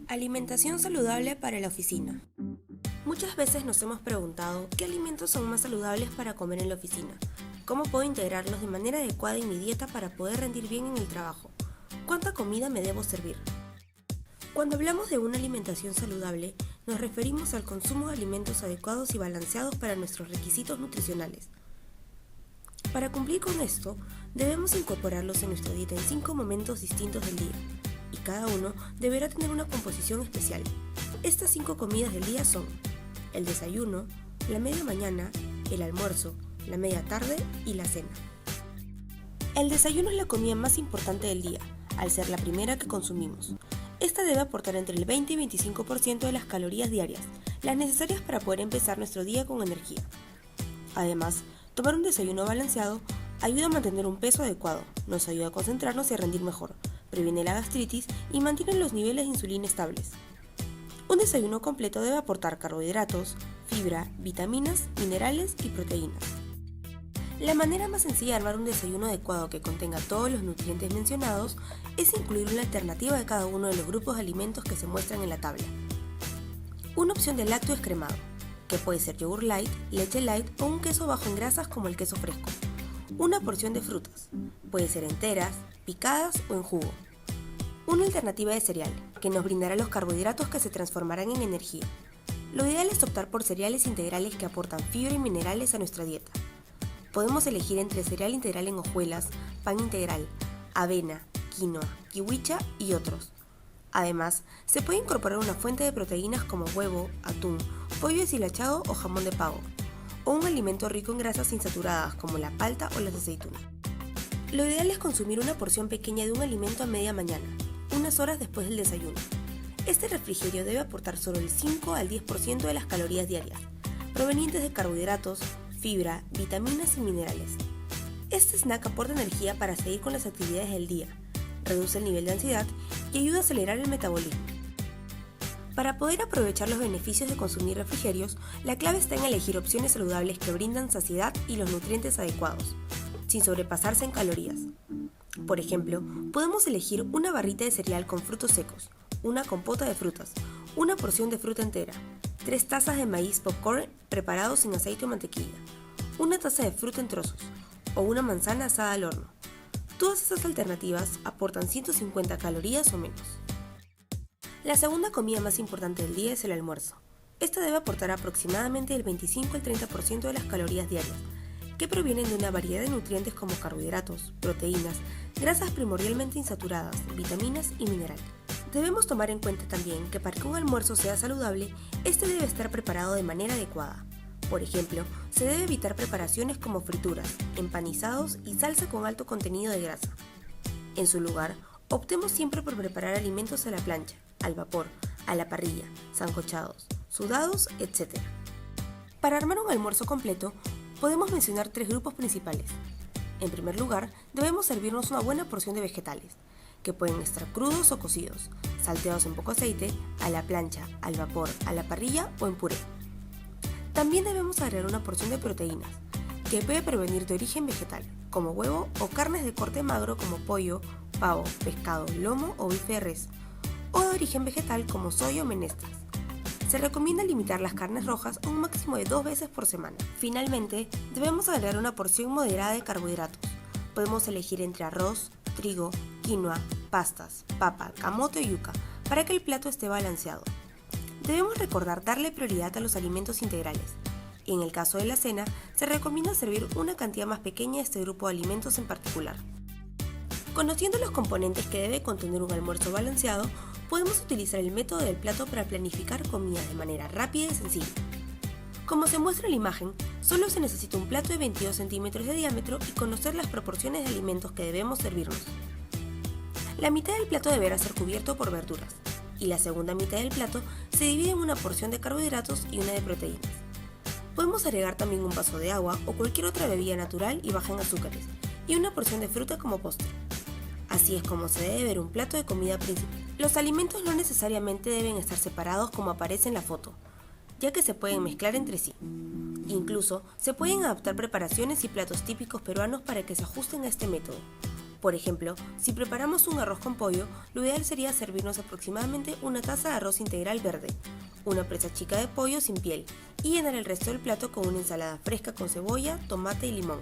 Alimentación saludable para la oficina. Muchas veces nos hemos preguntado qué alimentos son más saludables para comer en la oficina, cómo puedo integrarlos de manera adecuada en mi dieta para poder rendir bien en el trabajo, cuánta comida me debo servir. Cuando hablamos de una alimentación saludable, nos referimos al consumo de alimentos adecuados y balanceados para nuestros requisitos nutricionales. Para cumplir con esto, debemos incorporarlos en nuestra dieta en 5 momentos distintos del día, y cada uno deberá tener una composición especial. Estas 5 comidas del día son el desayuno, la media mañana, el almuerzo, la media tarde y la cena. El desayuno es la comida más importante del día, al ser la primera que consumimos. Esta debe aportar entre el 20 y 25% de las calorías diarias, las necesarias para poder empezar nuestro día con energía. Además, tomar un desayuno balanceado ayuda a mantener un peso adecuado, nos ayuda a concentrarnos y a rendir mejor, previene la gastritis y mantiene los niveles de insulina estables. Un desayuno completo debe aportar carbohidratos, fibra, vitaminas, minerales y proteínas. La manera más sencilla de armar un desayuno adecuado que contenga todos los nutrientes mencionados es incluir una alternativa de cada uno de los grupos de alimentos que se muestran en la tabla. Una opción de lácteo descremado, que puede ser yogur light, leche light o un queso bajo en grasas como el queso fresco. Una porción de frutas, puede ser enteras, picadas o en jugo. Una alternativa de cereal, que nos brindará los carbohidratos que se transformarán en energía. Lo ideal es optar por cereales integrales que aportan fibra y minerales a nuestra dieta. Podemos elegir entre cereal integral en hojuelas, pan integral, avena, quinoa, kiwicha y otros. Además, se puede incorporar una fuente de proteínas como huevo, atún, pollo deshilachado o jamón de pavo, o un alimento rico en grasas insaturadas como la palta o las aceitunas. Lo ideal es consumir una porción pequeña de un alimento a media mañana, unas horas después del desayuno. Este refrigerio debe aportar solo el 5 al 10% de las calorías diarias, provenientes de carbohidratos, fibra, vitaminas y minerales. Este snack aporta energía para seguir con las actividades del día, reduce el nivel de ansiedad y ayuda a acelerar el metabolismo. Para poder aprovechar los beneficios de consumir refrigerios, la clave está en elegir opciones saludables que brindan saciedad y los nutrientes adecuados, sin sobrepasarse en calorías. Por ejemplo, podemos elegir una barrita de cereal con frutos secos, una compota de frutas, una porción de fruta entera, 3 tazas de maíz popcorn preparado sin aceite o mantequilla, una taza de fruta en trozos o una manzana asada al horno. Todas estas alternativas aportan 150 calorías o menos. La segunda comida más importante del día es el almuerzo. Esta debe aportar aproximadamente el 25 al 30% de las calorías diarias, que provienen de una variedad de nutrientes como carbohidratos, proteínas, grasas primordialmente insaturadas, vitaminas y minerales. Debemos tomar en cuenta también que para que un almuerzo sea saludable, este debe estar preparado de manera adecuada. Por ejemplo, se debe evitar preparaciones como frituras, empanizados y salsa con alto contenido de grasa. En su lugar, optemos siempre por preparar alimentos a la plancha, al vapor, a la parrilla, sancochados, sudados, etc. Para armar un almuerzo completo, podemos mencionar 3 grupos principales. En primer lugar, debemos servirnos una buena porción de vegetales, que pueden estar crudos o cocidos, salteados en poco aceite, a la plancha, al vapor, a la parrilla o en puré. También debemos agregar una porción de proteínas, que puede provenir de origen vegetal, como huevo o carnes de corte magro como pollo, pavo, pescado, lomo o bife de res, o de origen vegetal como soya o menestras. Se recomienda limitar las carnes rojas a un máximo de 2 veces por semana. Finalmente, debemos agregar una porción moderada de carbohidratos. Podemos elegir entre arroz, trigo, quinoa, pastas, papa, camote o yuca, para que el plato esté balanceado. Debemos recordar darle prioridad a los alimentos integrales. En el caso de la cena, se recomienda servir una cantidad más pequeña de este grupo de alimentos en particular. Conociendo los componentes que debe contener un almuerzo balanceado, podemos utilizar el método del plato para planificar comidas de manera rápida y sencilla. Como se muestra en la imagen, solo se necesita un plato de 22 centímetros de diámetro y conocer las proporciones de alimentos que debemos servirnos. La mitad del plato deberá ser cubierto por verduras, y la segunda mitad del plato se divide en una porción de carbohidratos y una de proteínas. Podemos agregar también un vaso de agua o cualquier otra bebida natural y baja en azúcares, y una porción de fruta como postre. Así es como se debe ver un plato de comida principal. Los alimentos no necesariamente deben estar separados como aparece en la foto, ya que se pueden mezclar entre sí. Incluso se pueden adaptar preparaciones y platos típicos peruanos para que se ajusten a este método. Por ejemplo, si preparamos un arroz con pollo, lo ideal sería servirnos aproximadamente una taza de arroz integral verde, una presa chica de pollo sin piel y llenar el resto del plato con una ensalada fresca con cebolla, tomate y limón,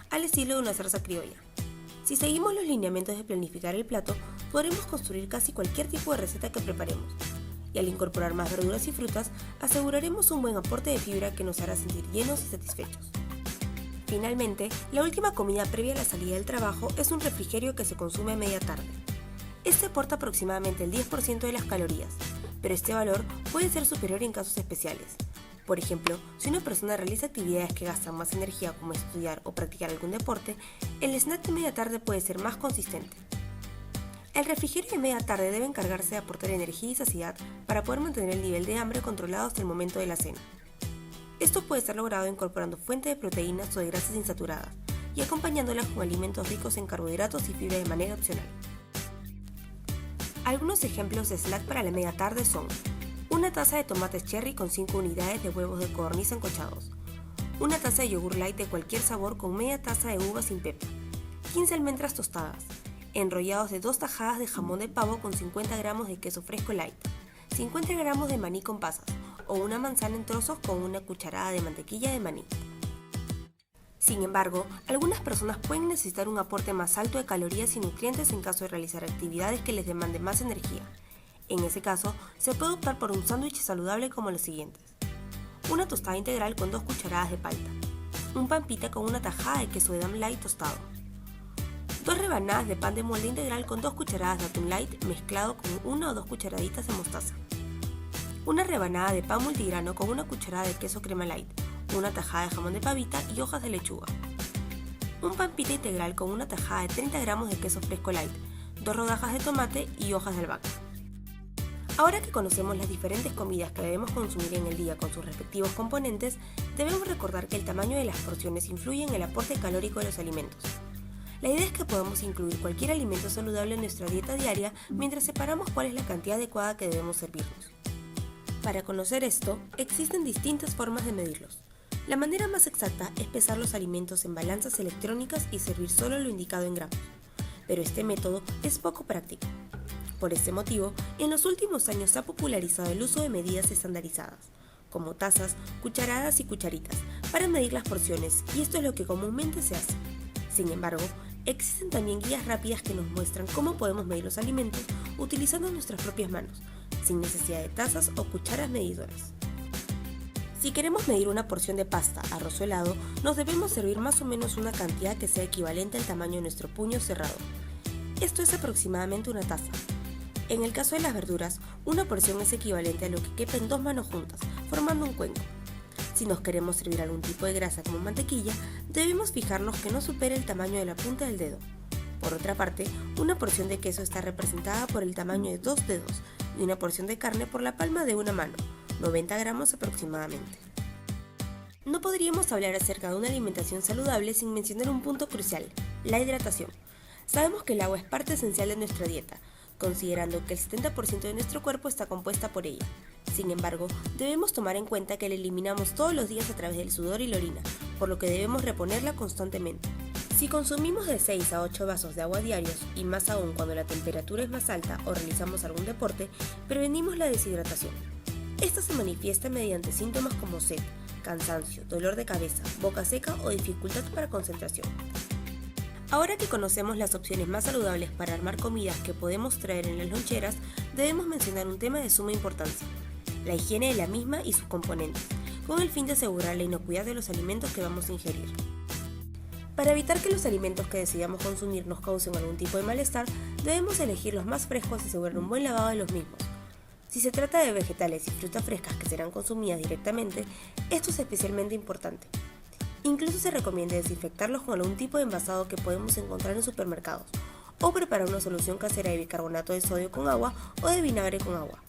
al estilo de una salsa criolla. Si seguimos los lineamientos de planificar el plato, podremos construir casi cualquier tipo de receta que preparemos. Y al incorporar más verduras y frutas, aseguraremos un buen aporte de fibra que nos hará sentir llenos y satisfechos. Finalmente, la última comida previa a la salida del trabajo es un refrigerio que se consume a media tarde. Este aporta aproximadamente el 10% de las calorías, pero este valor puede ser superior en casos especiales. Por ejemplo, si una persona realiza actividades que gastan más energía como estudiar o practicar algún deporte, el snack de media tarde puede ser más consistente. El refrigerio de media tarde debe encargarse de aportar energía y saciedad para poder mantener el nivel de hambre controlado hasta el momento de la cena. Esto puede ser logrado incorporando fuentes de proteínas o de grasas insaturadas y acompañándolas con alimentos ricos en carbohidratos y fibra de manera opcional. Algunos ejemplos de snack para la media tarde son una taza de tomates cherry con 5 unidades de huevos de codorniz sancochados, una taza de yogur light de cualquier sabor con media taza de uvas sin pepa, 15 almendras tostadas, enrollados de 2 tajadas de jamón de pavo con 50 gramos de queso fresco light, 50 gramos de maní con pasas, o una manzana en trozos con una cucharada de mantequilla de maní. Sin embargo, algunas personas pueden necesitar un aporte más alto de calorías y nutrientes en caso de realizar actividades que les demanden más energía. En ese caso, se puede optar por un sándwich saludable como los siguientes: una tostada integral con 2 cucharadas de palta, un pan pita con una tajada de queso Edam light tostado, 2 rebanadas de pan de molde integral con 2 cucharadas de atún light mezclado con 1 o 2 cucharaditas de mostaza, una rebanada de pan multigrano con una cucharada de queso crema light, una tajada de jamón de pavita y hojas de lechuga, un pan pita integral con una tajada de 30 gramos de queso fresco light, 2 rodajas de tomate y hojas de albahaca. Ahora que conocemos las diferentes comidas que debemos consumir en el día con sus respectivos componentes, debemos recordar que el tamaño de las porciones influye en el aporte calórico de los alimentos. La idea es que podamos incluir cualquier alimento saludable en nuestra dieta diaria mientras separamos cuál es la cantidad adecuada que debemos servirnos. Para conocer esto, existen distintas formas de medirlos. La manera más exacta es pesar los alimentos en balanzas electrónicas y servir solo lo indicado en gramos, pero este método es poco práctico. Por este motivo, en los últimos años se ha popularizado el uso de medidas estandarizadas, como tazas, cucharadas y cucharitas, para medir las porciones, y esto es lo que comúnmente se hace. Sin embargo, existen también guías rápidas que nos muestran cómo podemos medir los alimentos utilizando nuestras propias manos, sin necesidad de tazas o cucharas medidoras. Si queremos medir una porción de pasta, arroz o helado, nos debemos servir más o menos una cantidad que sea equivalente al tamaño de nuestro puño cerrado. Esto es aproximadamente una taza. En el caso de las verduras, una porción es equivalente a lo que quepa en 2 manos juntas, formando un cuenco. Si nos queremos servir algún tipo de grasa como mantequilla, debemos fijarnos que no supere el tamaño de la punta del dedo. Por otra parte, una porción de queso está representada por el tamaño de 2 dedos y una porción de carne por la palma de una mano, 90 gramos aproximadamente. No podríamos hablar acerca de una alimentación saludable sin mencionar un punto crucial: la hidratación. Sabemos que el agua es parte esencial de nuestra dieta, considerando que el 70% de nuestro cuerpo está compuesta por ella. Sin embargo, debemos tomar en cuenta que la eliminamos todos los días a través del sudor y la orina, por lo que debemos reponerla constantemente. Si consumimos de 6 a 8 vasos de agua diarios, y más aún cuando la temperatura es más alta o realizamos algún deporte, prevenimos la deshidratación. Esta se manifiesta mediante síntomas como sed, cansancio, dolor de cabeza, boca seca o dificultad para concentración. Ahora que conocemos las opciones más saludables para armar comidas que podemos traer en las loncheras, debemos mencionar un tema de suma importancia: la higiene de la misma y sus componentes, con el fin de asegurar la inocuidad de los alimentos que vamos a ingerir. Para evitar que los alimentos que decidamos consumir nos causen algún tipo de malestar, debemos elegir los más frescos y asegurar un buen lavado de los mismos. Si se trata de vegetales y frutas frescas que serán consumidas directamente, esto es especialmente importante. Incluso se recomienda desinfectarlos con algún tipo de envasado que podemos encontrar en supermercados, o preparar una solución casera de bicarbonato de sodio con agua o de vinagre con agua.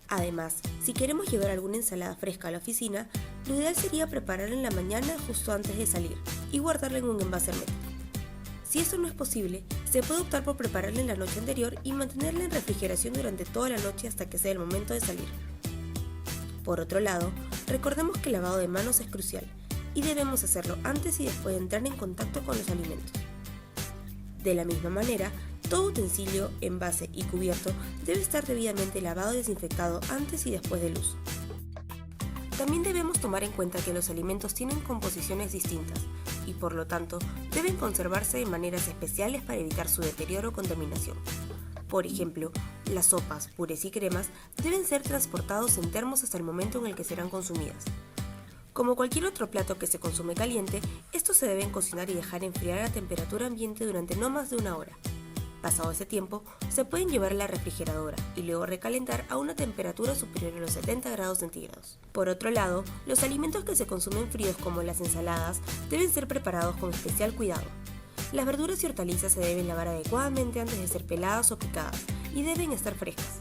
Además, si queremos llevar alguna ensalada fresca a la oficina, lo ideal sería prepararla en la mañana justo antes de salir y guardarla en un envase hermético. Si esto no es posible, se puede optar por prepararla en la noche anterior y mantenerla en refrigeración durante toda la noche hasta que sea el momento de salir. Por otro lado, recordemos que el lavado de manos es crucial y debemos hacerlo antes y después de entrar en contacto con los alimentos. De la misma manera, todo utensilio, envase y cubierto debe estar debidamente lavado y desinfectado antes y después del uso. También debemos tomar en cuenta que los alimentos tienen composiciones distintas y por lo tanto deben conservarse de maneras especiales para evitar su deterioro o contaminación. Por ejemplo, las sopas, purés y cremas deben ser transportados en termos hasta el momento en el que serán consumidas. Como cualquier otro plato que se consume caliente, estos se deben cocinar y dejar enfriar a temperatura ambiente durante no más de 1 hora. Pasado ese tiempo, se pueden llevar a la refrigeradora y luego recalentar a una temperatura superior a los 70 grados centígrados. Por otro lado, los alimentos que se consumen fríos como las ensaladas deben ser preparados con especial cuidado. Las verduras y hortalizas se deben lavar adecuadamente antes de ser peladas o picadas y deben estar frescas.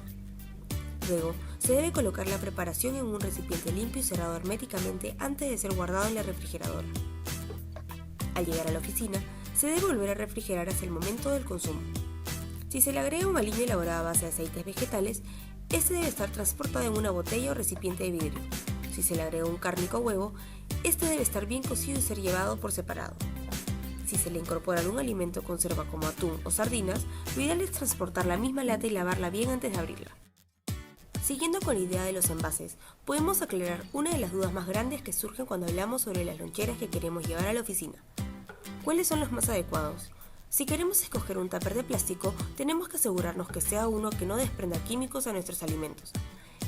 Luego, se debe colocar la preparación en un recipiente limpio y cerrado herméticamente antes de ser guardado en la refrigeradora. Al llegar a la oficina, se debe volver a refrigerar hasta el momento del consumo. Si se le agrega un aliño elaborado a base de aceites vegetales, este debe estar transportado en una botella o recipiente de vidrio. Si se le agrega un cárnico o huevo, este debe estar bien cocido y ser llevado por separado. Si se le incorpora algún alimento en conserva como atún o sardinas, lo ideal es transportar la misma lata y lavarla bien antes de abrirla. Siguiendo con la idea de los envases, podemos aclarar una de las dudas más grandes que surgen cuando hablamos sobre las loncheras que queremos llevar a la oficina. ¿Cuáles son los más adecuados? Si queremos escoger un tupper de plástico, tenemos que asegurarnos que sea uno que no desprenda químicos a nuestros alimentos.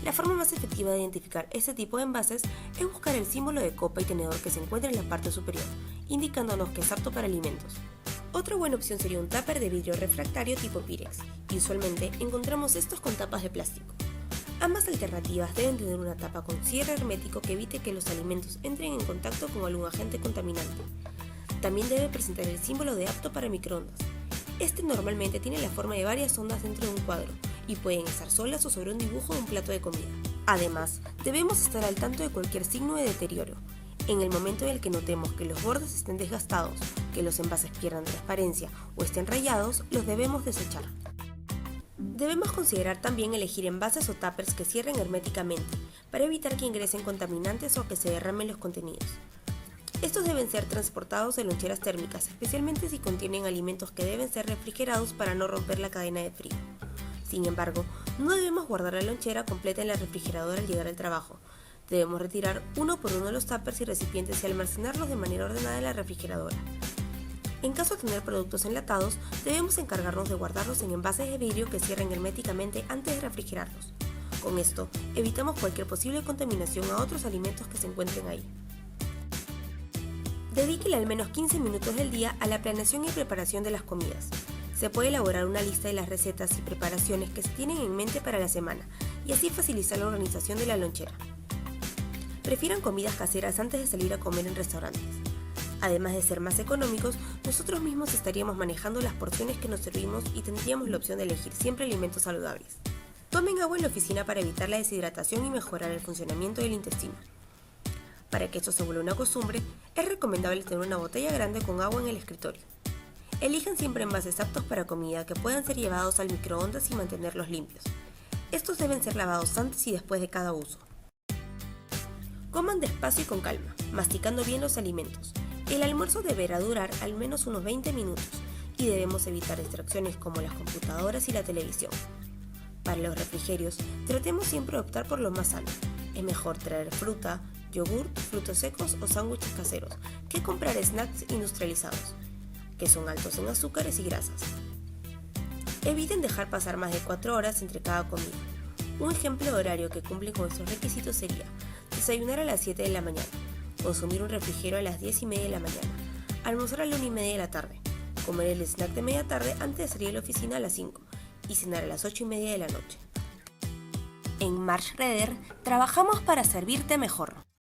La forma más efectiva de identificar este tipo de envases es buscar el símbolo de copa y tenedor que se encuentra en la parte superior, indicándonos que es apto para alimentos. Otra buena opción sería un tupper de vidrio refractario tipo Pyrex, y usualmente encontramos estos con tapas de plástico. Ambas alternativas deben tener una tapa con cierre hermético que evite que los alimentos entren en contacto con algún agente contaminante. También debe presentar el símbolo de apto para microondas. Este normalmente tiene la forma de varias ondas dentro de un cuadro y pueden estar solas o sobre un dibujo de un plato de comida. Además, debemos estar al tanto de cualquier signo de deterioro. En el momento en el que notemos que los bordes estén desgastados, que los envases pierdan transparencia o estén rayados, los debemos desechar. Debemos considerar también elegir envases o tuppers que cierren herméticamente para evitar que ingresen contaminantes o que se derramen los contenidos. Estos deben ser transportados en loncheras térmicas, especialmente si contienen alimentos que deben ser refrigerados para no romper la cadena de frío. Sin embargo, no debemos guardar la lonchera completa en la refrigeradora al llegar al trabajo. Debemos retirar uno por uno los tuppers y recipientes y almacenarlos de manera ordenada en la refrigeradora. En caso de tener productos enlatados, debemos encargarnos de guardarlos en envases de vidrio que cierren herméticamente antes de refrigerarlos. Con esto, evitamos cualquier posible contaminación a otros alimentos que se encuentren ahí. Dedíquele al menos 15 minutos del día a la planeación y preparación de las comidas. Se puede elaborar una lista de las recetas y preparaciones que se tienen en mente para la semana y así facilitar la organización de la lonchera. Prefieran comidas caseras antes de salir a comer en restaurantes. Además de ser más económicos, nosotros mismos estaríamos manejando las porciones que nos servimos y tendríamos la opción de elegir siempre alimentos saludables. Tomen agua en la oficina para evitar la deshidratación y mejorar el funcionamiento del intestino. Para que esto se vuelva una costumbre, es recomendable tener una botella grande con agua en el escritorio. Elijan siempre envases aptos para comida que puedan ser llevados al microondas y mantenerlos limpios. Estos deben ser lavados antes y después de cada uso. Coman despacio y con calma, masticando bien los alimentos. El almuerzo deberá durar al menos unos 20 minutos y debemos evitar distracciones como las computadoras y la televisión. Para los refrigerios, tratemos siempre de optar por lo más sano. Es mejor traer fruta, yogurt, frutos secos o sándwiches caseros que comprar snacks industrializados, que son altos en azúcares y grasas. Eviten dejar pasar más de 4 horas entre cada comida. Un ejemplo de horario que cumple con estos requisitos sería desayunar a las 7 de la mañana, consumir un refrigerio a las 10:30 de la mañana, almorzar a la 1:30 de la tarde, comer el snack de media tarde antes de salir a la oficina a las 5 y cenar a las 8:30 de la noche. En Marsh Redder trabajamos para servirte mejor.